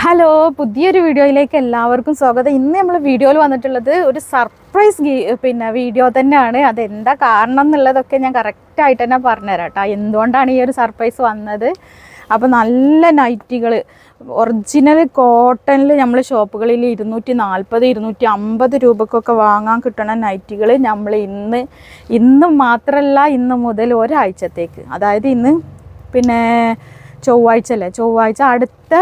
Hello, പുതിയൊരു വീഡിയോയിലേക്ക് എല്ലാവർക്കും സ്വാഗതം. ഇന്ന് നമ്മൾ വീഡിയോയിൽ വന്നിട്ടുള്ളത് ഒരു സർപ്രൈസ് വീഡിയോ തന്നെയാണ്. അതെന്താ കാരണം എന്നുള്ളതൊക്കെ ഞാൻ കറക്റ്റായിട്ട് തന്നെ പറഞ്ഞുതരാം കേട്ടോ, എന്തുകൊണ്ടാണ് ഈ ഒരു സർപ്രൈസ് വന്നത്. അപ്പോൾ നല്ല നൈറ്റികൾ ഒറിജിനൽ കോട്ടണിൽ നമ്മൾ ഷോപ്പുകളിൽ 240 250 രൂപക്കൊക്കെ വാങ്ങാൻ കിട്ടുന്ന നൈറ്റികൾ നമ്മൾ ഇന്ന് മാത്രമല്ല, ഇന്ന് മുതൽ ഒരാഴ്ചത്തേക്ക്, അതായത് ഇന്ന് ചൊവ്വാഴ്ച അടുത്ത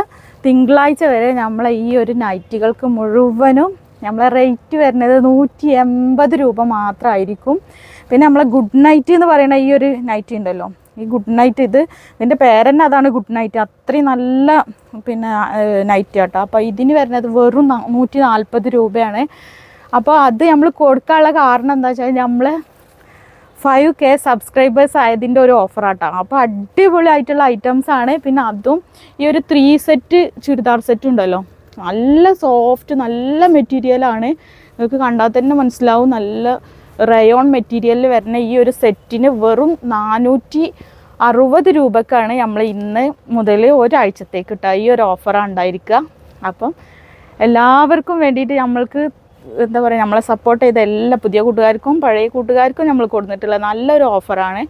തിങ്കളാഴ്ച വരെ നമ്മളെ ഈ ഒരു നൈറ്റികൾക്ക് മുഴുവനും നമ്മളെ റേറ്റ് വരുന്നത് 180 രൂപ മാത്രമായിരിക്കും. പിന്നെ നമ്മളെ ഗുഡ് നൈറ്റ് എന്ന് പറയുന്ന ഈ ഒരു നൈറ്റി ഉണ്ടല്ലോ, ഈ ഗുഡ് നൈറ്റ് ഇതിൻ്റെ പേരെന്നെ അതാണ്, ഗുഡ് നൈറ്റ്. അത്രയും നല്ല നൈറ്റ് കേട്ടോ. അപ്പോൾ ഇതിന് വരുന്നത് വെറും 140 രൂപയാണ്. അപ്പോൾ അത് നമ്മൾ കൊടുക്കാനുള്ള കാരണം എന്താ വെച്ചാൽ നമ്മൾ 5K സബ്സ്ക്രൈബേഴ്സ് ആയതിൻ്റെ ഒരു ഓഫറാട്ടോ. അപ്പോൾ അടിപൊളിയായിട്ടുള്ള ഐറ്റംസാണ്. പിന്നെ അതും ഈ ഒരു 3 സെറ്റ് ചുരിദാർ സെറ്റ് ഉണ്ടല്ലോ, നല്ല സോഫ്റ്റ് നല്ല മെറ്റീരിയലാണ്. നിങ്ങൾക്ക് കണ്ടാൽ തന്നെ മനസ്സിലാവും, നല്ല റയോൺ മെറ്റീരിയലിൽ വരുന്ന ഈ ഒരു സെറ്റിന് വെറും 460 രൂപക്കാണ് നമ്മൾ ഇന്ന് മുതൽ ഒരാഴ്ചത്തേക്ക് കിട്ടുക. ഈ ഒരു ഓഫറാണ് ഉണ്ടായിരിക്കുക. അപ്പം എല്ലാവർക്കും വേണ്ടിയിട്ട് നമ്മൾക്ക് എന്താ പറയുക, നമ്മളെ സപ്പോർട്ട് ചെയ്ത എല്ലാ പുതിയ കൂട്ടുകാർക്കും പഴയ കൂട്ടുകാർക്കും നമ്മൾ കൊടുത്തിട്ടുള്ള നല്ലൊരു ഓഫറാണ്.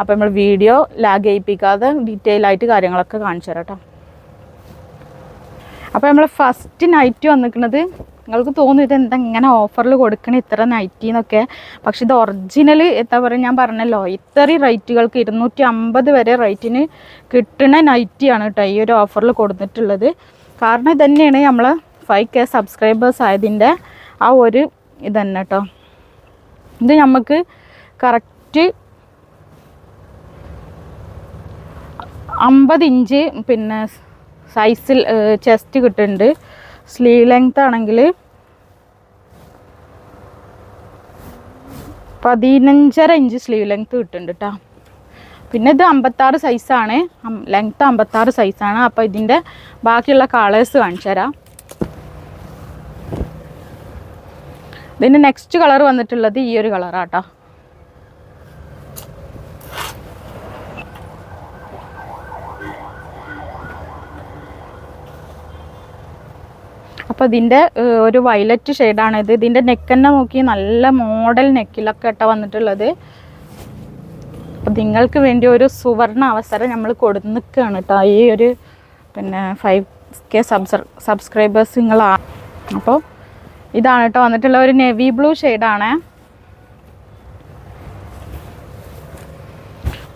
അപ്പോൾ നമ്മൾ വീഡിയോ ലാഗ് ചെയ്യിപ്പിക്കാതെ ഡീറ്റെയിൽ ആയിട്ട് കാര്യങ്ങളൊക്കെ കാണിച്ചു തരാം കേട്ടോ. അപ്പോൾ നമ്മൾ ഫസ്റ്റ് നൈറ്റി വന്നിരിക്കുന്നത്, നിങ്ങൾക്ക് തോന്നും ഇതെന്താ ഇങ്ങനെ ഓഫറിൽ കൊടുക്കണേ ഇത്ര നൈറ്റി എന്നൊക്കെ. പക്ഷെ ഇത് ഒറിജിനൽ എന്താ പറയുക, ഞാൻ പറഞ്ഞല്ലോ ഇത്രയും റേറ്റുകൾക്ക് 250 വരെ റേറ്റിന് കിട്ടുന്ന നൈറ്റിയാണ് കേട്ടോ ഈ ഒരു ഓഫറിൽ കൊടുത്തിട്ടുള്ളത്. കാരണം ഇതന്നെയാണ് നമ്മൾ 5K സബ്സ്ക്രൈബേഴ്സ് ആയതിൻ്റെ ആ ഒരു ഇതന്നെ കേട്ടോ. ഇത് നമുക്ക് കറക്റ്റ് 50 ഇഞ്ച് സൈസിൽ ചെസ്റ്റ് കിട്ടുന്നുണ്ട്. സ്ലീവ് ലെങ്ത് ആണെങ്കിൽ 15.5 ഇഞ്ച് സ്ലീവ് ലെങ്ത് കിട്ടുന്നുണ്ട് കേട്ടോ. പിന്നെ ഇത് 56 സൈസാണ്, ലെങ്ത്ത് 56 സൈസാണ്. അപ്പോൾ ഇതിൻ്റെ ബാക്കിയുള്ള കളേഴ്സ് കാണിച്ചു തരാം. ഇതിൻ്റെ നെക്സ്റ്റ് കളർ വന്നിട്ടുള്ളത് ഈ ഒരു കളറാട്ടോ. അപ്പോൾ ഇതിൻ്റെ ഒരു വയലറ്റ് ഷെയ്ഡാണിത്. ഇതിൻ്റെ നെക്കെന്നെ നോക്കി നല്ല മോഡൽ നെക്കിലൊക്കെ ഇട്ട വന്നിട്ടുള്ളത്. അപ്പോൾ നിങ്ങൾക്ക് വേണ്ടി ഒരു സുവർണ അവസരം നമ്മൾ കൊടുക്കുകയാണ് കേട്ടോ. ഈ ഒരു 5K സബ്സ്ക്രൈബേഴ്സ് നിങ്ങളാണ്. അപ്പോൾ ഇതാണ് കേട്ടോ വന്നിട്ടുള്ള ഒരു നേവി ബ്ലൂ ഷെയ്ഡാണ്.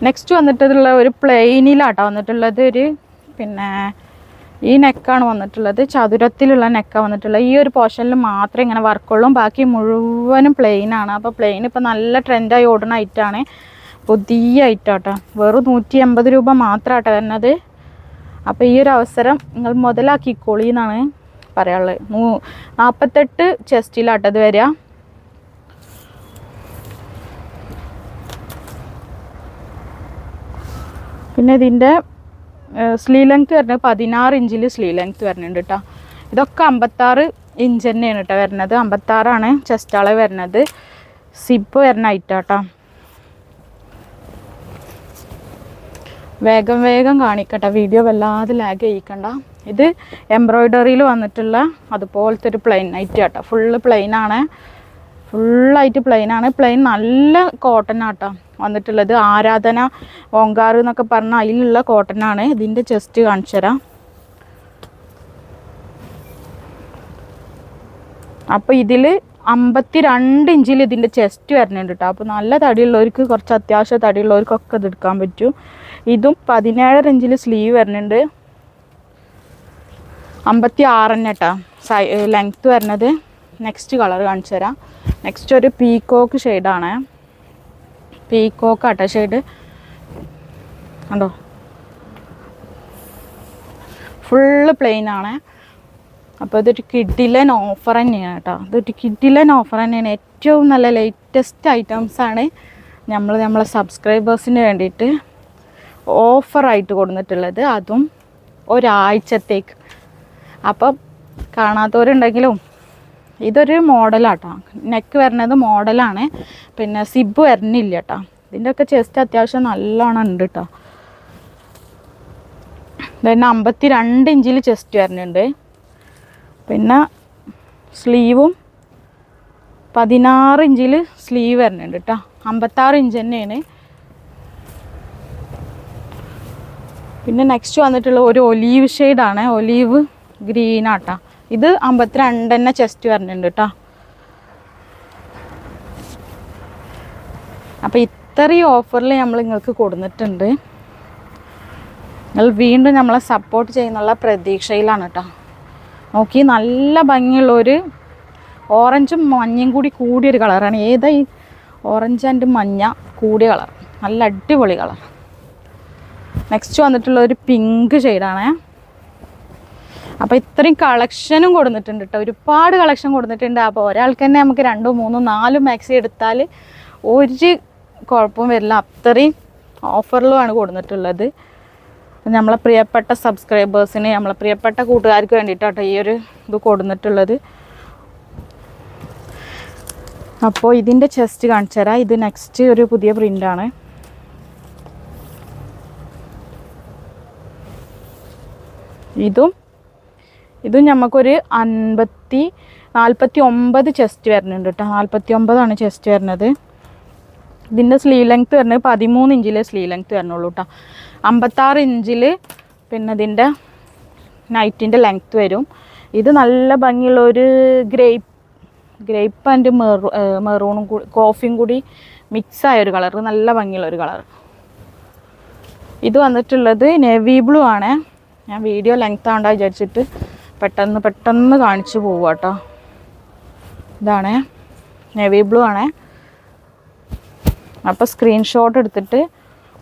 നെക്സ്റ്റ് വന്നിട്ടുള്ള ഒരു പ്ലെയിനിലാട്ടോ വന്നിട്ടുള്ളത്. ഒരു ഈ നെക്കാണ് വന്നിട്ടുള്ളത്, ചതുരത്തിലുള്ള നെക്കാണ് വന്നിട്ടുള്ളത്. ഈ ഒരു പോർഷനിൽ മാത്രമേ ഇങ്ങനെ വർക്കുള്ളൂ, ബാക്കി മുഴുവനും പ്ലെയിനാണ്. അപ്പോൾ പ്ലെയിൻ ഇപ്പോൾ നല്ല ട്രെൻഡായി ഓടുന്ന ഐറ്റാണ്, പുതിയ ഐറ്റാട്ടോ. വെറും 180 രൂപ മാത്രമാട്ടോ വരുന്നത്. അപ്പോൾ ഈ ഒരു അവസരം നിങ്ങൾ മുതലാക്കിക്കോളി എന്നാണ് പറയാനുള്ളത്. 48 ചെസ്റ്റിലാട്ടത് വരിക. പിന്നെ ഇതിൻ്റെ സ്ലീവ് ലെങ്ത് വരുന്നത് 16 ഇഞ്ചിൽ സ്ലീവ് ലെങ്ത് വരുന്നുണ്ട് കേട്ടോ. ഇതൊക്കെ 56 ഇഞ്ച് തന്നെയാണ് കേട്ടോ വരുന്നത്. 56 ചെസ്റ്റ് അളവ് വരുന്നത്. സിപ്പ് വരുന്ന ഐറ്റാട്ടോ. വേഗം കാണിക്കട്ടെ, വീഡിയോ വല്ലാതെ ലാഗ് ചെയ്യിക്കണ്ട. ഇത് എംബ്രോയ്ഡറിയിൽ വന്നിട്ടുള്ള അതുപോലത്തെ ഒരു പ്ലെയിൻ നൈറ്റ് കേട്ടോ. ഫുള്ള് പ്ലെയിനാണ്, ഫുള്ളായിട്ട് പ്ലെയിനാണ്. പ്ലെയിൻ നല്ല കോട്ടനാട്ടോ വന്നിട്ടുള്ളത്. ആരാധന ഓങ്കാർ എന്നൊക്കെ പറഞ്ഞാൽ അതിലുള്ള കോട്ടനാണ്. ഇതിൻ്റെ ചെസ്റ്റ് കാണിച്ചു തരാം. അപ്പോൾ ഇതിൽ 52 ഇഞ്ചിൽ ഇതിൻ്റെ ചെസ്റ്റ് വരുന്നുണ്ട് കേട്ടോ. അപ്പോൾ നല്ല തടിയുള്ളവർക്ക്, കുറച്ച് അത്യാവശ്യം തടിയുള്ളവർക്കൊക്കെ ഇത് എടുക്കാൻ പറ്റും. ഇതും 17 ഇഞ്ചിൽ സ്ലീവ് വരുന്നുണ്ട്. 56 കേട്ടോ ലെങ്ത്ത് വരുന്നത്. നെക്സ്റ്റ് കളർ കാണിച്ചു തരാം. നെക്സ്റ്റ് ഒരു പീക്കോക്ക് ഷെയ്ഡാണ്. പീക്കോക്ക് ആട്ടോ ഷെയ്ഡ് കണ്ടോ, ഫുള്ള് പ്ലെയിനാണ്. അപ്പോൾ ഇതൊരു കിഡിലൻ ഓഫർ തന്നെയാണ് കേട്ടോ. ഇതൊരു കിഡിലൻ ഓഫർ തന്നെയാണ്. ഏറ്റവും നല്ല ലേറ്റസ്റ്റ് ഐറ്റംസാണ് നമ്മളെ സബ്സ്ക്രൈബേഴ്സിന് വേണ്ടിയിട്ട് ഓഫറായിട്ട് കൊടുത്തിട്ടുള്ളത്, അതും ഒരാഴ്ചത്തേക്ക്. അപ്പം കാണാത്തവരുണ്ടെങ്കിലും ഇതൊരു മോഡലാട്ടോ. നെക്ക് വരുന്നത് മോഡലാണ്, പിന്നെ സിബ് വരുന്നില്ല കേട്ടോ. ഇതിൻ്റെയൊക്കെ ചെസ്റ്റ് അത്യാവശ്യം നല്ലോണം ഉണ്ട് കേട്ടോ. പിന്നെ 52 ഇഞ്ചിൽ ചെസ്റ്റ് വരുന്നുണ്ട്. പിന്നെ സ്ലീവും 16 ഇഞ്ചിൽ സ്ലീവ് വരുന്നുണ്ട് കേട്ടോ. 56 ഇഞ്ച് തന്നെയാണ്. പിന്നെ നെക്സ്റ്റ് വന്നിട്ടുള്ള ഒരു ഒലീവ് ഷെയ്ഡാണ്, ഒലീവ് ഗ്രീനാട്ടാ. ഇത് 52 തന്നെ ചെസ്റ്റ് വരുന്നുണ്ട് കേട്ടോ. അപ്പോൾ ഇത്രയും ഓഫറിൽ നമ്മൾ നിങ്ങൾക്ക് കൊടുത്തിട്ടുണ്ട്. നിങ്ങൾ വീണ്ടും നമ്മളെ സപ്പോർട്ട് ചെയ്യുന്നുള്ള പ്രതീക്ഷയിലാണ് കേട്ടോ. നോക്കി, നല്ല ഭംഗിയുള്ളൊരു ഓറഞ്ചും മഞ്ഞയും കൂടി കൂടിയൊരു കളറാണ്. ഏതാ ഈ ഓറഞ്ച് ആൻഡ് മഞ്ഞ കൂടിയ കളർ, നല്ല അടിപൊളി കളർ. നെക്സ്റ്റ് വന്നിട്ടുള്ള ഒരു പിങ്ക് ഷെയ്ഡാണ്. അപ്പോൾ ഇത്രയും കളക്ഷനും കൊടുത്തിട്ടുണ്ട് കേട്ടോ. ഒരുപാട് കളക്ഷൻ കൊടുത്തിട്ടുണ്ട്. അപ്പോൾ ഒരാൾക്ക് തന്നെ നമുക്ക് 2, 3, 4 മാക്സി എടുത്താൽ ഒരു കുഴപ്പവും വരില്ല. അത്രയും ഓഫറിലുമാണ് കൊടുത്തിട്ടുള്ളത്. നമ്മളെ പ്രിയപ്പെട്ട സബ്സ്ക്രൈബേഴ്സിന്, നമ്മളെ പ്രിയപ്പെട്ട കൂട്ടുകാർക്ക് വേണ്ടിയിട്ടാട്ടോ ഈ ഒരു ഇത് കൊടുത്തിട്ടുള്ളത്. അപ്പോൾ ഇതിൻ്റെ ചെസ്റ്റ് കാണിച്ചു തരാം. ഇത് നെക്സ്റ്റ് ഒരു പുതിയ പ്രിൻ്റാണ്. ഇതും നമുക്കൊരു 49 ചെസ്റ്റ് വരുന്നുണ്ട് കേട്ടോ. 49 ചെസ്റ്റ് വരുന്നത്. ഇതിൻ്റെ സ്ലീവ് ലെങ്ത്ത് വരുന്നത് 13 ഇഞ്ചിലെ സ്ലീവ് ലെങ്ത്ത് വരുന്നുള്ളൂ കേട്ടോ. 56 ഇഞ്ചിൽ പിന്നെ ഇതിൻ്റെ നൈറ്റിൻ്റെ ലെങ്ത്ത് വരും. ഇത് നല്ല ഭംഗിയുള്ള ഒരു ഗ്രേപ്പ് ആൻഡ് മെറൂണും കൂടി കോഫിയും കൂടി മിക്സായൊരു കളർ, നല്ല ഭംഗിയുള്ളൊരു കളർ. ഇത് വന്നിട്ടുള്ളത് നേവി ബ്ലൂ ആണ്. ഞാൻ വീഡിയോ ലെങ്ത്ത് ആവണ്ട വിചാരിച്ചിട്ട് പെട്ടെന്ന് കാണിച്ചു പോവുക കേട്ടോ. ഇതാണ് നേവി ബ്ലൂ ആണ്. അപ്പോൾ സ്ക്രീൻഷോട്ട് എടുത്തിട്ട്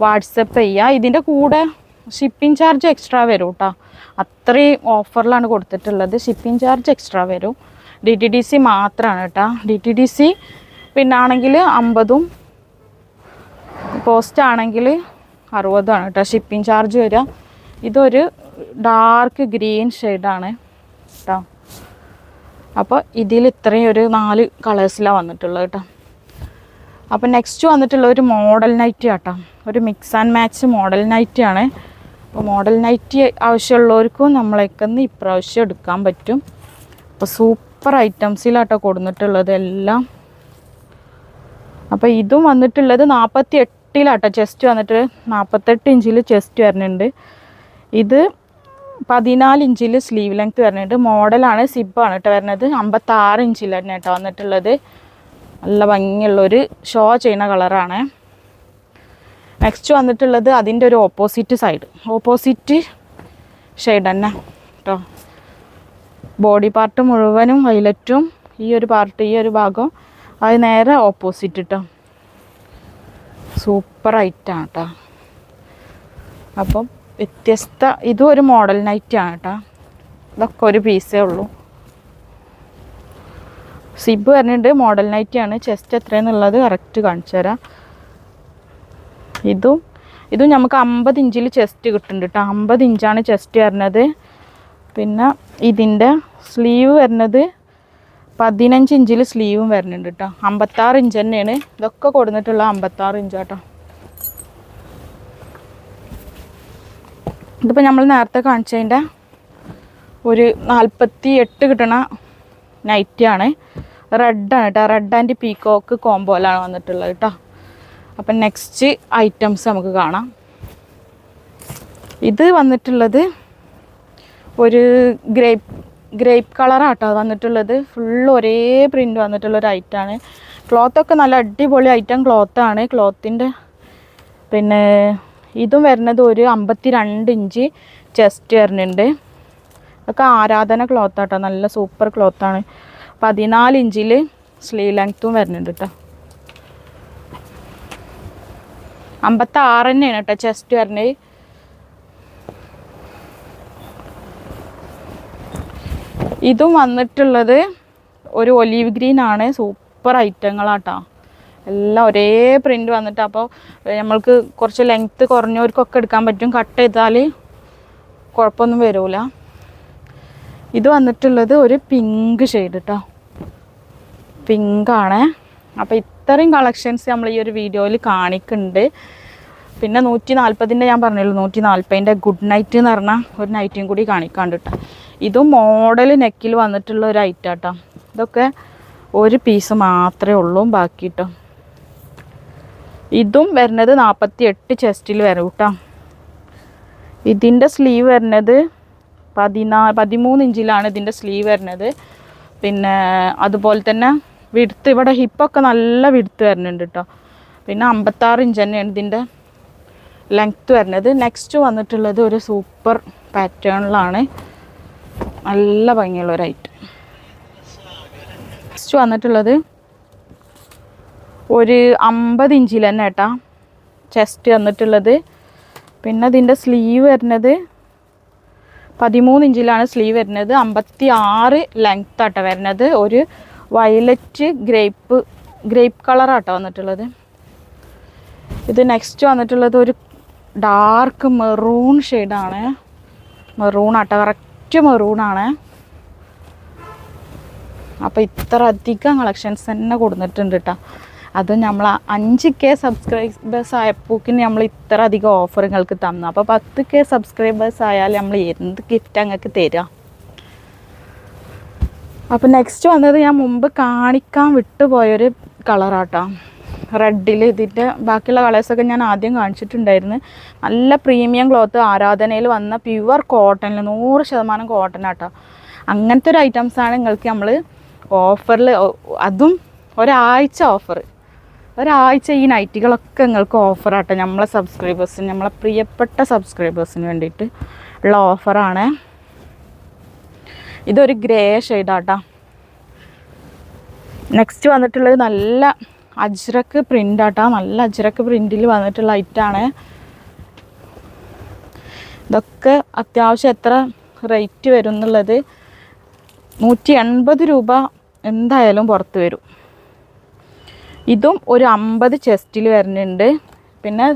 വാട്സപ്പ് ചെയ്യുക. ഇതിൻ്റെ കൂടെ ഷിപ്പിംഗ് ചാർജ് എക്സ്ട്രാ വരും കേട്ടോ. അത്രയും ഓഫറിലാണ് കൊടുത്തിട്ടുള്ളത്. ഷിപ്പിംഗ് ചാർജ് എക്സ്ട്രാ വരും. DTDC മാത്രമാണ് കേട്ടോ. DTDC പിന്നെ ആണെങ്കിൽ 50, പോസ്റ്റ് ആണെങ്കിൽ 60 ആണ് കേട്ടോ ഷിപ്പിംഗ് ചാർജ് വരിക. ഇതൊരു ഡാർക്ക് ഗ്രീൻ ഷെയ്ഡാണ് കേട്ടോ. അപ്പോൾ ഇതിൽ ഇത്രയും ഒരു 4 കളേഴ്സിലാണ് വന്നിട്ടുള്ളത് കേട്ടോ. അപ്പോൾ നെക്സ്റ്റ് വന്നിട്ടുള്ള ഒരു മോഡൽ നൈറ്റി ആട്ടോ. ഒരു mix and match model nightie ആണ്. അപ്പോൾ മോഡൽ നൈറ്റി ആവശ്യമുള്ളവർക്കും നമ്മളേക്കൊന്ന് ഇപ്രാവശ്യം എടുക്കാൻ പറ്റും. അപ്പോൾ സൂപ്പർ ഐറ്റംസിലാട്ടോ കൊടുത്തിട്ടുള്ളത് എല്ലാം. അപ്പോൾ ഇതും വന്നിട്ടുള്ളത് 48 ചെസ്റ്റ് വന്നിട്ട് 48 ഇഞ്ചിൽ ചെസ്റ്റ് വരുന്നുണ്ട്. ഇത് 14 ഇഞ്ചിൽ സ്ലീവ് ലെങ്ത്ത് വരുന്നുണ്ട്. മോഡലാണ്, സിബാണ് കേട്ടോ വരുന്നത്. 56 ഇഞ്ചിൽ തന്നെ കേട്ടോ വന്നിട്ടുള്ളത്. നല്ല ഭംഗിയുള്ളൊരു ഷോ ചെയ്യുന്ന കളറാണ്. നെക്സ്റ്റ് വന്നിട്ടുള്ളത് അതിൻ്റെ ഒരു ഓപ്പോസിറ്റ് ഷെയ്ഡ് തന്നെ കേട്ടോ. ബോഡി പാർട്ട് മുഴുവനും വൈലറ്റും, ഈ ഒരു ഭാഗം അത് നേരെ ഓപ്പോസിറ്റ് കേട്ടോ. സൂപ്പർ ഐറ്റാണ് കേട്ടോ. അപ്പം ഇതും ഒരു മോഡൽ നൈറ്റാണ് കേട്ടോ. ഇതൊക്കെ ഒരു പീസേ ഉള്ളൂ. സിബ് വരുന്നുണ്ട്. മോഡൽ നൈറ്റിയാണ്. ചെസ്റ്റ് എത്രയെന്നുള്ളത് കറക്റ്റ് കാണിച്ചു തരാം. ഇതും നമുക്ക് 50 ഇഞ്ചിൽ ചെസ്റ്റ് കിട്ടുന്നുണ്ട് കേട്ടോ. 50 ഇഞ്ചാണ് ചെസ്റ്റ് വരുന്നത്. പിന്നെ ഇതിൻ്റെ സ്ലീവ് വരുന്നത് 15 ഇഞ്ചിൽ സ്ലീവും വരുന്നുണ്ട് കേട്ടോ. 56 ഇഞ്ച് തന്നെയാണ് ഇതൊക്കെ കൊടുത്തിട്ടുള്ള 56 ഇഞ്ചാട്ടോ. ഇതിപ്പോൾ നമ്മൾ നേരത്തെ കാണിച്ചതിൻ്റെ ഒരു 48 കിട്ടണ നൈറ്റിയാണ്. റെഡാണ് കേട്ടോ. റെഡ് ആൻഡ് പീക്കോക്ക് കോംബോയിലാണ് വന്നിട്ടുള്ളത് കേട്ടോ. അപ്പം നെക്സ്റ്റ് ഐറ്റംസ് നമുക്ക് കാണാം. ഇത് വന്നിട്ടുള്ളത് ഒരു ഗ്രേപ്പ് കളറാട്ടോ വന്നിട്ടുള്ളത്. ഫുള്ള് ഒരേ പ്രിൻ്റ് വന്നിട്ടുള്ളൊരു ഐറ്റമാണ്. ക്ലോത്തൊക്കെ നല്ല അടിപൊളി ഐറ്റം ക്ലോത്താണ്. ക്ലോത്തിൻ്റെ പിന്നെ ഇതും വരുന്നത് ഒരു 52 ഇഞ്ച് ചെസ്റ്റ് വരുന്നുണ്ട്. അതൊക്കെ ആരാധന ക്ലോത്താട്ടോ. നല്ല സൂപ്പർ ക്ലോത്താണ്. 14 ഇഞ്ചിൽ സ്ലീവ് ലെങ്ത്തും വരുന്നുണ്ട് കേട്ടോ. 56 തന്നെയാണ് കേട്ടോ ചെസ്റ്റ് വരുന്നത്. ഇതും വന്നിട്ടുള്ളത് ഒരു ഒലീവ് ഗ്രീൻ ആണ്. സൂപ്പർ ഐറ്റങ്ങളാട്ടോ. എല്ലാം ഒരേ പ്രിൻ്റ് വന്നിട്ട്. അപ്പോൾ നമ്മൾക്ക് കുറച്ച് ലെങ്ത്ത് കുറഞ്ഞവർക്കൊക്കെ എടുക്കാൻ പറ്റും. കട്ട് ചെയ്താൽ കുഴപ്പമൊന്നും വരില്ല. ഇത് വന്നിട്ടുള്ളത് ഒരു പിങ്ക് ഷെയ്ഡ് കേട്ടോ. പിങ്കാണ്. അപ്പോൾ ഇത്രയും കളക്ഷൻസ് നമ്മൾ ഈ ഒരു വീഡിയോയിൽ കാണിക്കുന്നുണ്ട്. പിന്നെ 140 ഞാൻ പറഞ്ഞല്ലോ, 140 ഗുഡ് നൈറ്റ് എന്ന് പറഞ്ഞാൽ ഒരു നൈറ്റും കൂടി കാണിക്കാണ്ട് കേട്ടോ. ഇതും മോഡൽ നെക്കിൽ വന്നിട്ടുള്ള ഒരു ഐറ്റം കേട്ടോ. ഇതൊക്കെ ഒരു പീസ് മാത്രമേ ഉള്ളൂ ബാക്കി കേട്ടോ. ഇതും വരുന്നത് 48 ചെസ്റ്റിൽ വരും കേട്ടോ. ഇതിൻ്റെ സ്ലീവ് വരുന്നത് 13 ഇഞ്ചിലാണ് ഇതിൻ്റെ സ്ലീവ് വരുന്നത്. പിന്നെ അതുപോലെ തന്നെ വിടുത്ത് ഇവിടെ ഹിപ്പൊക്കെ നല്ല വിടുത്ത് വരുന്നുണ്ട് കേട്ടോ. പിന്നെ 56 ഇഞ്ച് തന്നെയാണ് ഇതിൻ്റെ ലെങ്ത്ത് വരുന്നത്. നെക്സ്റ്റ് വന്നിട്ടുള്ളത് ഒരു സൂപ്പർ പാറ്റേണിലാണ്, നല്ല ഭംഗിയുള്ള ഒരു ഐറ്റം. നെക്സ്റ്റ് വന്നിട്ടുള്ളത് ഒരു 50 ഇഞ്ചിൽ തന്നെ കേട്ടോ ചെസ്റ്റ് വന്നിട്ടുള്ളത്. പിന്നെ ഇതിൻ്റെ സ്ലീവ് വരുന്നത് 13 ഇഞ്ചിലാണ് സ്ലീവ് വരുന്നത്. 56 ലെങ്ത്ത് ആട്ടോ വരുന്നത്. ഒരു വയലറ്റ് ഗ്രേപ്പ് കളറാട്ടോ വന്നിട്ടുള്ളത്. ഇത് നെക്സ്റ്റ് വന്നിട്ടുള്ളത് ഒരു ഡാർക്ക് മെറൂൺ ഷെയ്ഡാണ്. മെറൂൺ ആട്ടോ, കറക്റ്റ് മെറൂണാണ്. അപ്പോൾ ഇത്ര അധികം കളക്ഷൻസ് തന്നെ കൊടുത്തിട്ടുണ്ട് കേട്ടോ. അത് നമ്മൾ 5K സബ്സ്ക്രൈബേഴ്സ് ആയപ്പോക്കിന് നമ്മൾ ഇത്ര അധികം ഓഫർ നിങ്ങൾക്ക് തന്നു. അപ്പോൾ 10K സബ്സ്ക്രൈബേഴ്സ് ആയാൽ നമ്മൾ എന്ത് ഗിഫ്റ്റ് നിങ്ങൾക്ക് തരിക. അപ്പോൾ നെക്സ്റ്റ് വന്നത് ഞാൻ മുമ്പ് കാണിക്കാൻ വിട്ടുപോയൊരു കളറാട്ടോ, റെഡിൽ. ഇതിൻ്റെ ബാക്കിയുള്ള കളേഴ്സൊക്കെ ഞാൻ ആദ്യം കാണിച്ചിട്ടുണ്ടായിരുന്നു. നല്ല പ്രീമിയം ക്ലോത്ത്, ആരാധനയിൽ വന്ന പ്യുവർ കോട്ടണിൽ 100% കോട്ടൺ ആട്ടോ. അങ്ങനത്തെ ഒരു ഐറ്റംസാണ് നിങ്ങൾക്ക് നമ്മൾ ഓഫറിൽ, അതും ഒരാഴ്ച ഈ നൈറ്റികളൊക്കെ നിങ്ങൾക്ക് ഓഫറാട്ടോ. നമ്മളെ സബ്സ്ക്രൈബേഴ്സിന്, നമ്മളെ പ്രിയപ്പെട്ട സബ്സ്ക്രൈബേഴ്സിന് വേണ്ടിയിട്ട് ഉള്ള ഓഫറാണ്. ഇതൊരു ഗ്രേ ഷെയ്ഡാട്ടോ. നെക്സ്റ്റ് വന്നിട്ടുള്ളത് നല്ല അജ്രക്ക് പ്രിൻ്റ് ആട്ടോ. നല്ല അജ്രക്ക് പ്രിൻറ്റിൽ വന്നിട്ടുള്ള ഐറ്റാണ്. ഇതൊക്കെ അത്യാവശ്യം എത്ര റേറ്റ് വരും എന്നുള്ളത് 180 രൂപ എന്തായാലും പുറത്ത് വരും. ഇതും ഒരു 50 ചെസ്റ്റിൽ വരുന്നുണ്ട്. പിന്നെ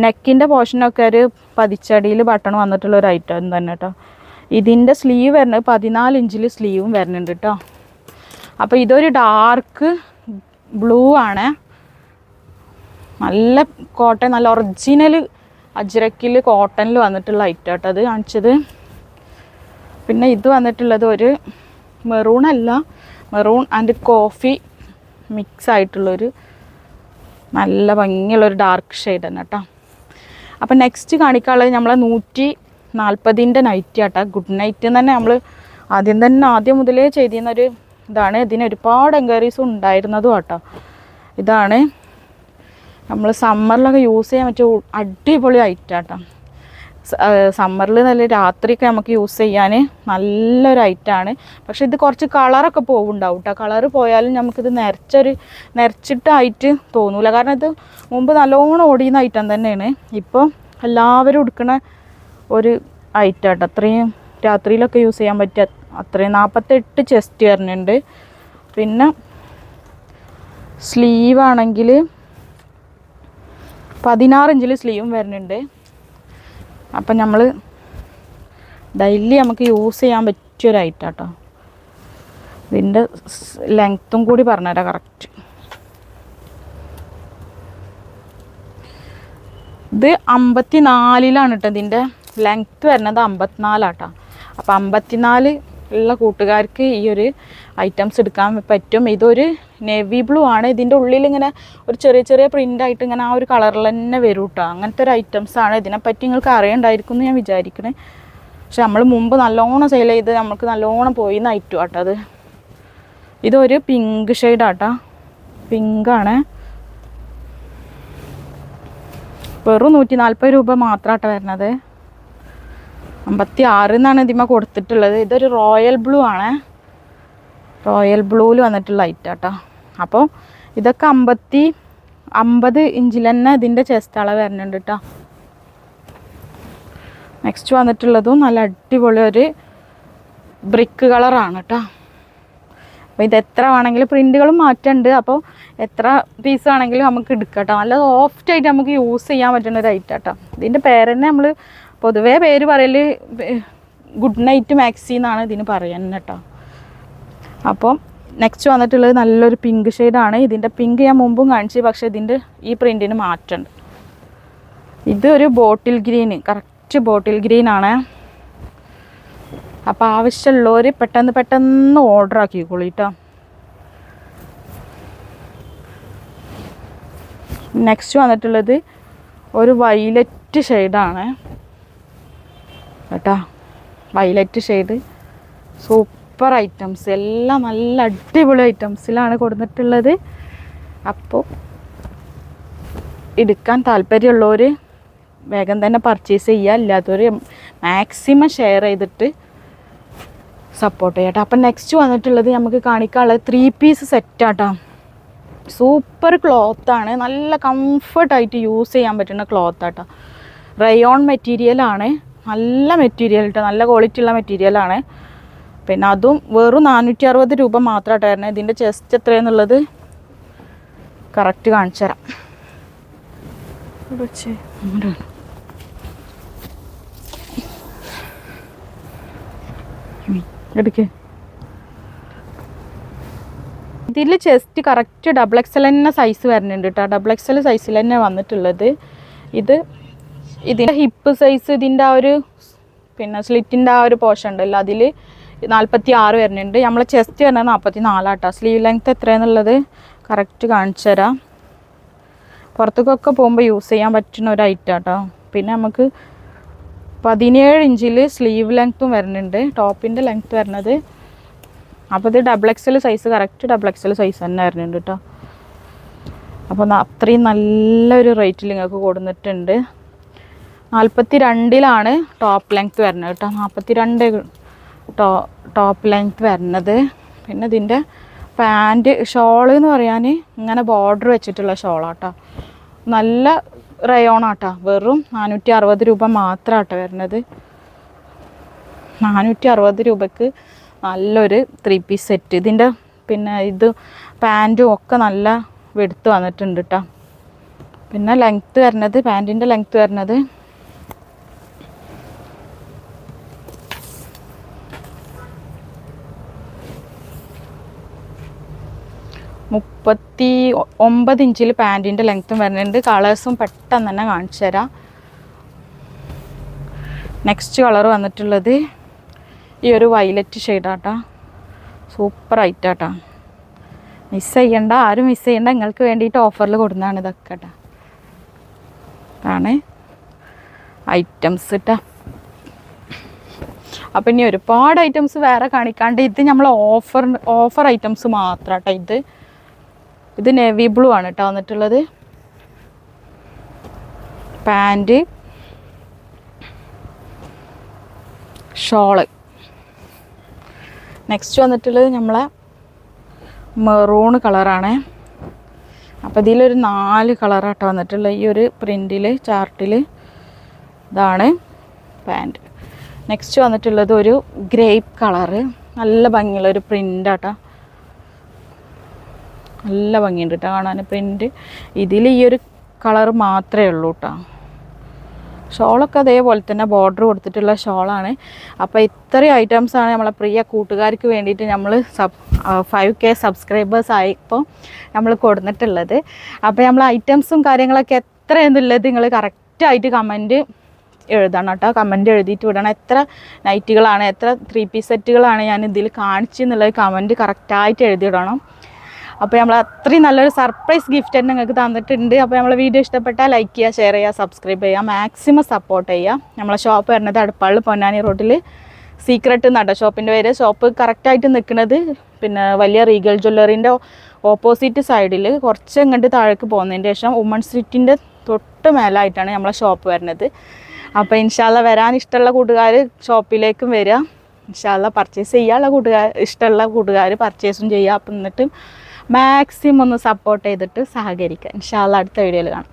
നെക്കിൻ്റെ പോർഷനൊക്കെ ഒരു പതിച്ചടിയിൽ ബട്ടൺ വന്നിട്ടുള്ള ഒരു ഐറ്റം തന്നെ കേട്ടോ. ഇതിൻ്റെ സ്ലീവ് വരുന്നത് 14 ഇഞ്ചിൽ സ്ലീവും വരുന്നുണ്ട് കേട്ടോ. അപ്പോൾ ഇതൊരു ഡാർക്ക് ബ്ലൂ ആണ്. നല്ല കോട്ടൺ, നല്ല ഒറിജിനൽ അജ്രക്കിൽ കോട്ടണിൽ വന്നിട്ടുള്ള ഐറ്റം കേട്ടോ അത് കാണിച്ചത്. പിന്നെ ഇത് വന്നിട്ടുള്ളത് ഒരു മെറൂൺ ആൻഡ് കോഫി മിക്സ് ആയിട്ടുള്ളൊരു നല്ല ഭംഗിയുള്ളൊരു ഡാർക്ക് ഷെയ്ഡ് തന്നെ കേട്ടോ. അപ്പം നെക്സ്റ്റ് കാണിക്കാനുള്ളത് നമ്മളെ 140ൻ്റെ നൈറ്റി ആട്ടോ. ഗുഡ് നൈറ്റ് തന്നെ നമ്മൾ ആദ്യം മുതലേ ചെയ്തിരുന്നൊരു ഇതാണ്. ഇതിന് ഒരുപാട് എൻക്വയറീസും ഉണ്ടായിരുന്നതും കേട്ടോ. ഇതാണ് നമ്മൾ സമ്മറിലൊക്കെ യൂസ് ചെയ്യാൻ പറ്റിയ അടിപൊളി ഐറ്റം കേട്ടോ. സമ്മറിൽ നല്ല രാത്രിയൊക്കെ നമുക്ക് യൂസ് ചെയ്യാൻ നല്ലൊരു ഐറ്റമാണ്. പക്ഷേ ഇത് കുറച്ച് കളറൊക്കെ പോകുന്നുണ്ടാവും കേട്ടോ. കളറ് പോയാലും നമുക്കിത് നിറച്ചിട്ടായിട്ട് തോന്നൂല. കാരണം ഇത് മുമ്പ് നല്ലോണം ഓടിയുന്ന ഐറ്റം തന്നെയാണ്. ഇപ്പോൾ എല്ലാവരും എടുക്കുന്ന ഒരു ഐറ്റം കേട്ടോ. അത്രയും രാത്രിയിലൊക്കെ യൂസ് ചെയ്യാൻ പറ്റിയ അത്രയും 48 ചെസ്റ്റ് വരുന്നുണ്ട്. പിന്നെ സ്ലീവ് ആണെങ്കിൽ 16 ഇഞ്ചിൽ സ്ലീവും വരുന്നുണ്ട്. അപ്പം നമ്മൾ ഡെയിലി നമുക്ക് യൂസ് ചെയ്യാൻ പറ്റിയൊരു ഐറ്റം കേട്ടോ. ഇതിൻ്റെ ലെങ്ത്തും കൂടി പറഞ്ഞുതരാം കറക്റ്റ്. ഇത് 54ലാണ് കേട്ടോ. ഇതിൻ്റെ ലെങ്ത്ത് വരുന്നത് 54 കേട്ടോ. അപ്പോൾ 54 ഉള്ള കൂട്ടുകാർക്ക് ഈ ഒരു ഐറ്റംസ് എടുക്കാൻ പറ്റും. ഇതൊരു നേവി ബ്ലൂ ആണ്. ഇതിൻ്റെ ഉള്ളിൽ ഇങ്ങനെ ഒരു ചെറിയ പ്രിൻ്റായിട്ട് ഇങ്ങനെ ആ ഒരു കളറിൽ തന്നെ വരും കേട്ടോ. അങ്ങനത്തെ ഒരു ഐറ്റംസാണ്. ഇതിനെപ്പറ്റി നിങ്ങൾക്ക് അറിയണ്ടായിരിക്കും എന്ന് ഞാൻ വിചാരിക്കണേ. പക്ഷെ നമ്മൾ മുമ്പ് നല്ലോണം സെയിൽ ചെയ്ത് നമുക്ക് നല്ലോണം പോയി ഐറ്റം കേട്ടോ അത്. ഇതൊരു പിങ്ക് ഷെയ്ഡാട്ടോ, പിങ്കാണ്. വെറും 140 രൂപ മാത്രമാട്ടോ വരുന്നത്. 56 എന്നാണ് ഇതിമ കൊടുത്തിട്ടുള്ളത്. ഇതൊരു റോയൽ ബ്ലൂ ആണ്. റോയൽ ബ്ലൂവിൽ വന്നിട്ടുള്ള ഐറ്റം കേട്ടോ. അപ്പോൾ ഇതൊക്കെ 50 ഇഞ്ചിൽ തന്നെ ഇതിൻ്റെ ചെസ്റ്റ് അളവ് വരുന്നുണ്ട് കേട്ടോ. നെക്സ്റ്റ് വന്നിട്ടുള്ളതും നല്ല അടിപൊളി ഒരു ബ്രിക്ക് കളറാണ് കേട്ടോ. അപ്പോൾ ഇത് എത്ര വേണമെങ്കിലും പ്രിൻറ്റുകളും മാറ്റമുണ്ട്. അപ്പോൾ എത്ര പീസ് വേണമെങ്കിലും നമുക്ക് എടുക്കാം കേട്ടോ. നല്ല സോഫ്റ്റായിട്ട് നമുക്ക് യൂസ് ചെയ്യാൻ പറ്റുന്ന ഒരു ഐറ്റം കേട്ടോ. ഇതിൻ്റെ പേര് തന്നെ നമ്മൾ പൊതുവേ പേര് പറയൽ ഗുഡ് നൈറ്റ് മാക്സി എന്നാണ് ഇതിന് പറയുന്നത് കേട്ടോ. അപ്പം നെക്സ്റ്റ് വന്നിട്ടുള്ളത് നല്ലൊരു പിങ്ക് ഷെയ്ഡാണ്. ഇതിൻ്റെ പിങ്ക് ഞാൻ മുമ്പും കാണിച്ചു, പക്ഷേ ഇതിൻ്റെ ഈ പ്രിൻറ്റിന് മാറ്റമുണ്ട്. ഇതൊരു ബോട്ടിൽ ഗ്രീൻ, കറക്റ്റ് ബോട്ടിൽ ഗ്രീനാണ്. അപ്പോൾ ആവശ്യമുള്ളവർ പെട്ടെന്ന് ഓർഡർ ആക്കിക്കോളൂ കേട്ടോ. നെക്സ്റ്റ് വന്നിട്ടുള്ളത് ഒരു വൈലറ്റ് ഷെയ്ഡാണ് കേട്ടോ. വൈലറ്റ് ഷെയ്ഡ് സൂപ്പർ ഐറ്റംസ്, എല്ലാം നല്ല അടിപൊളി ഐറ്റംസിലാണ് കൊടുത്തിട്ടുള്ളത്. അപ്പോൾ എടുക്കാൻ താല്പര്യമുള്ളവർ വേഗം തന്നെ പർച്ചേസ് ചെയ്യുക, ഇല്ലാത്തവർ മാക്സിമം ഷെയർ ചെയ്തിട്ട് സപ്പോർട്ട് ചെയ്യട്ടോ. അപ്പം നെക്സ്റ്റ് വന്നിട്ടുള്ളത് നമുക്ക് കാണിക്കാനുള്ളത് 3 പീസ് സെറ്റാട്ടോ. സൂപ്പർ ക്ലോത്താണ്, നല്ല കംഫർട്ടായിട്ട് യൂസ് ചെയ്യാൻ പറ്റുന്ന ക്ലോത്താട്ടോ. റയോൺ മെറ്റീരിയലാണ്, നല്ല മെറ്റീരിയൽ കേട്ടോ, നല്ല ക്വാളിറ്റി ഉള്ള മെറ്റീരിയലാണ്. പിന്നെ അതും വെറും 460 രൂപ മാത്രമായിട്ട് വരുന്നത്. ഇതിൻ്റെ ചെസ്റ്റ് എത്രയാണെന്നുള്ളത് കറക്റ്റ് കാണിച്ചു തരാം. എടുക്ക്. ഇതിൽ ചെസ്റ്റ് കറക്റ്റ് XXL തന്നെ സൈസ് വരുന്നുണ്ട് കേട്ടോ. XXL സൈസിൽ തന്നെ വന്നിട്ടുള്ളത്. ഇതിൻ്റെ ഹിപ്പ് സൈസ്, ഇതിൻ്റെ ആ ഒരു പിന്നെ സ്ലിറ്റിൻ്റെ ആ ഒരു പോർഷൻ ഉണ്ടല്ലോ, അതിൽ 46 വരുന്നുണ്ട്. നമ്മളെ ചെസ്റ്റ് വരുന്നത് 44 കേട്ടോ. സ്ലീവ് ലെങ്ത്ത് എത്രയാണെന്നുള്ളത് കറക്റ്റ് കാണിച്ചു തരാം. പുറത്തേക്കൊക്കെ പോകുമ്പോൾ യൂസ് ചെയ്യാൻ പറ്റുന്ന ഒരു ഐറ്റം കേട്ടോ. പിന്നെ നമുക്ക് 17 ഇഞ്ചിൽ സ്ലീവ് ലെങ്ത്തും വരുന്നുണ്ട്, ടോപ്പിൻ്റെ ലെങ്ത്ത് വരുന്നത്. അപ്പോൾ ഇത് XXL size, correct XXL size തന്നെ വരുന്നുണ്ട് കേട്ടോ. അപ്പോൾ അത്രയും നല്ലൊരു റേറ്റിൽ നിങ്ങൾക്ക് കൊടുത്തിട്ടുണ്ട്. 42ലാണ് ടോപ്പ് ലെങ്ത്ത് വരുന്നത് കേട്ടോ. 42 ടോപ്പ് ലെങ്ത്ത് വരുന്നത്. പിന്നെ ഇതിൻ്റെ പാൻറ്റ് ഷോള് എന്ന് പറയാൻ ഇങ്ങനെ ബോർഡർ വെച്ചിട്ടുള്ള ഷോളാട്ടോ. നല്ല റയോണാട്ടോ. വെറും 460 രൂപ മാത്രമാട്ടോ വരുന്നത്. 460 രൂപയ്ക്ക് നല്ലൊരു 3 പീസ് സെറ്റ്. ഇതിൻ്റെ പിന്നെ ഇത് പാൻറ്റും ഒക്കെ നല്ല വെടുത്ത് വന്നിട്ടുണ്ട് കേട്ടോ. പിന്നെ ലെങ്ത്ത് വരുന്നത്, പാൻറ്റിൻ്റെ ലെങ്ത്ത് വരുന്നത് 39 ഇഞ്ചിൽ പാൻറ്റിൻ്റെ ലെങ്ത്തും വരുന്നുണ്ട്. കളേഴ്സും പെട്ടെന്ന് തന്നെ കാണിച്ചു തരാം. നെക്സ്റ്റ് കളർ വന്നിട്ടുള്ളത് ഈ ഒരു വൈലറ്റ് ഷെയ്ഡാട്ടോ. സൂപ്പർ ഐറ്റാട്ടോ. മിസ് ചെയ്യണ്ട, ആരും മിസ് ചെയ്യണ്ട. നിങ്ങൾക്ക് വേണ്ടിയിട്ട് ഓഫറിൽ കൊടുക്കുന്നതാണ് ഇതൊക്കെ കേട്ടോ. ആണ് ഐറ്റംസ് കേട്ടോ. അപ്പം ഇനി ഒരുപാട് ഐറ്റംസ് വേറെ കാണിക്കാണ്ട് ഇത് നമ്മൾ ഓഫർ ഐറ്റംസ് മാത്രം കേട്ടോ. ഇത് നേവി ബ്ലൂ ആണ് കേട്ടോ വന്നിട്ടുള്ളത്. Pant, shawl. നെക്സ്റ്റ് വന്നിട്ടുള്ളത് നമ്മളെ മെറൂൺ കളറാണ്. അപ്പോൾ ഇതിലൊരു 4 കളറാട്ടോ വന്നിട്ടുള്ളത്. ഈ ഒരു പ്രിൻറ്റിൽ ചാർട്ടിൽ ഇതാണ് പാൻറ്റ്. നെക്സ്റ്റ് വന്നിട്ടുള്ളത് ഒരു ഗ്രേപ്പ് കളറ്, നല്ല ഭംഗിയുള്ള ഒരു പ്രിൻ്റാട്ടോ. നല്ല ഭംഗിയുണ്ട് കേട്ടോ കാണാൻ പ്രിൻറ്റ്. ഇതിൽ ഈ ഒരു കളർ മാത്രമേ ഉള്ളൂ കേട്ടോ. ഷോളൊക്കെ അതേപോലെ തന്നെ ബോർഡർ കൊടുത്തിട്ടുള്ള ഷോളാണ്. അപ്പോൾ ഇത്രയും ഐറ്റംസാണ് നമ്മളെ പ്രിയ കൂട്ടുകാർക്ക് വേണ്ടിയിട്ട് നമ്മൾ 5K സബ്സ്ക്രൈബേഴ്സ് ആയപ്പോൾ നമ്മൾ കൊടുത്തിട്ടുള്ളത്. അപ്പോൾ നമ്മൾ ഐറ്റംസും കാര്യങ്ങളൊക്കെ എത്രയെന്നുള്ളത് നിങ്ങൾ കറക്റ്റായിട്ട് കമൻറ്റ് എഴുതണം കേട്ടോ. കമൻറ്റ് എഴുതിയിട്ട് വിടണം. എത്ര നൈറ്റുകളാണ്, എത്ര 3 പീസ് സെറ്റുകളാണ് ഞാൻ ഇതിൽ കാണിച്ചെന്നുള്ളത് കമൻറ്റ് കറക്റ്റായിട്ട് എഴുതിയിടണം. അപ്പോൾ നമ്മൾ അത്രയും നല്ലൊരു സർപ്രൈസ് ഗിഫ്റ്റ് തന്നെ നിങ്ങൾക്ക് തന്നിട്ടുണ്ട്. അപ്പോൾ നമ്മളെ വീഡിയോ ഇഷ്ടപ്പെട്ടാൽ ലൈക്ക് ചെയ്യുക, ഷെയർ ചെയ്യുക, സബ്സ്ക്രൈബ് ചെയ്യുക, മാക്സിമം സപ്പോർട്ട് ചെയ്യുക. നമ്മളെ ഷോപ്പ് വരുന്നത് അടുപ്പാളിൽ പൊന്നാനി റോഡിൽ സീക്രട്ട് എന്നാട്ടോ ഷോപ്പിൻ്റെ പേര്. ഷോപ്പ് കറക്റ്റായിട്ട് നിൽക്കുന്നത് പിന്നെ വലിയ റീഗൽ ജ്വല്ലറിൻ്റെ ഓപ്പോസിറ്റ് സൈഡിൽ കുറച്ച് ഇങ്ങോട്ട് താഴേക്ക് പോകുന്നതിന് ശേഷം വുമൺ സ്ട്രീറ്റിൻ്റെ തൊട്ട് മേലായിട്ടാണ് നമ്മളെ ഷോപ്പ് വരുന്നത്. അപ്പോൾ ഇൻഷാല്ല വരാൻ ഇഷ്ടമുള്ള കൂട്ടുകാർ ഷോപ്പിലേക്കും വരിക. ഇൻഷാല്ല പർച്ചേസ് ചെയ്യാനുള്ള ഇഷ്ടമുള്ള കൂട്ടുകാർ പർച്ചേസും ചെയ്യുക. അപ്പം എന്നിട്ട് മാക്സിമം ഒന്ന് സപ്പോർട്ട് ചെയ്തിട്ട് സഹകരിക്കുക. ഇൻഷാല്ല അടുത്ത വീഡിയോയിൽ കാണാം.